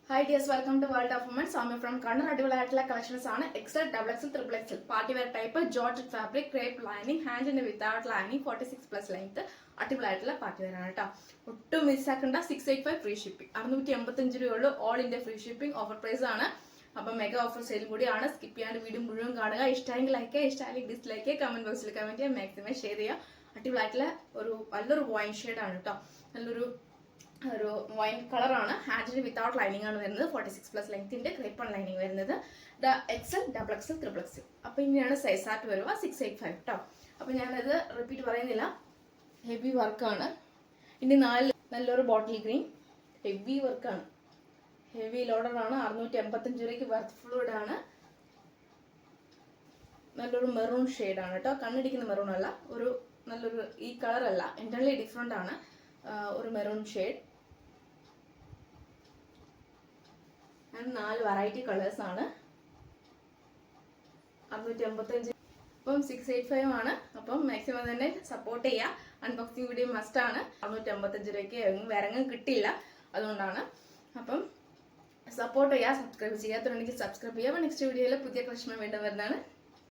Hi dears, welcome to World of Women. So I'm from Kannur. അടിപൊളിയായിട്ടുള്ള collections ആണ്. XL, XXL, XXL party wear type georgette fabric crepe lining ഹാൻഡിന് without lining 46+ length അടിപൊളിയായിട്ടുള്ള party wear ആണ് കേട്ടോ. ഒട്ടും മിസ്സാക്കണ്ട. 685 free shipping 685 രൂപയുള്ളൂ. All India free shipping offer price ആണ്. അപ്പം മെഗാ ഓഫർ സെയിലും കൂടിയാണ്. സ്കിപ്പ് ചെയ്യാണ്ട് വീഡിയോ മുഴുവൻ കാണുക. ഇഷ്ടമെങ്കിൽ ലൈക്ക്, ഇഷ്ടമെങ്കിൽ ഡിസ്ലൈക്ക്, കമന്റ് ബോക്സിൽ കമന്റ് ചെയ്യുക, മാക്സിമം ഷെയർ ചെയ്യുക. അടിപൊളിയായിട്ടുള്ള നല്ലൊരു വൈൻ ഷെയ്ഡാണ് കേട്ടോ. നല്ലൊരു വൈൻ കളറാണ്. ഹാൻഡിന് വിത്തൗട്ട് ലൈനിങ് ആണ് വരുന്നത്. 46+ ലെങ്ത്തിന്റെ ക്രേപ്പ് ലൈനിങ് വരുന്നത്. XL, XXL, XXL. അപ്പൊ ഇങ്ങനെയാണ് സൈസ് ആയിട്ട് വരുക. 685 കേട്ടോ. അപ്പൊ ഞാനത് റിപ്പീറ്റ് പറയുന്നില്ല. ഹെവി വർക്കാണ്. ഇനി നല്ലൊരു ബോട്ടിൽ ഗ്രീൻ ഹെവി വർക്കാണ്. ഹെവി ലോഡറാണ്. 685 രൂപയ്ക്ക് വർത്ത് ആണ്. നല്ലൊരു മെറൂൺ ഷെയ്ഡാണ് കേട്ടോ. കണ്ണിടിക്കുന്ന മെറൂൺ അല്ല, നല്ലൊരു ഈ കളർ അല്ല, എൻ്റർലി ഡിഫറെൻ്റ് ആണ്. ഒരു മെറൂൺ ഷെയ്ഡ്. 4 വെറൈറ്റി കളേഴ്സ് ആണ്. 685. അപ്പം 685 ആണ്. അപ്പം മാക്സിമം തന്നെ സപ്പോർട്ട് ചെയ്യുക. അൺബോക്സിങ് വീഡിയോ മസ്റ്റ് ആണ്. 685 രൂപയ്ക്ക് വേറെങ്ങും കിട്ടില്ല, അതുകൊണ്ടാണ്. അപ്പം സപ്പോർട്ട് ചെയ്യുക. സബ്സ്ക്രൈബ് ചെയ്യാത്തവരുണ്ടെങ്കിൽ സബ്സ്ക്രൈബ് ചെയ്യുക. നെക്സ്റ്റ് വീഡിയോയിൽ പുതിയ കളക്ഷൻ വീണ്ടും വരുന്നതാണ്.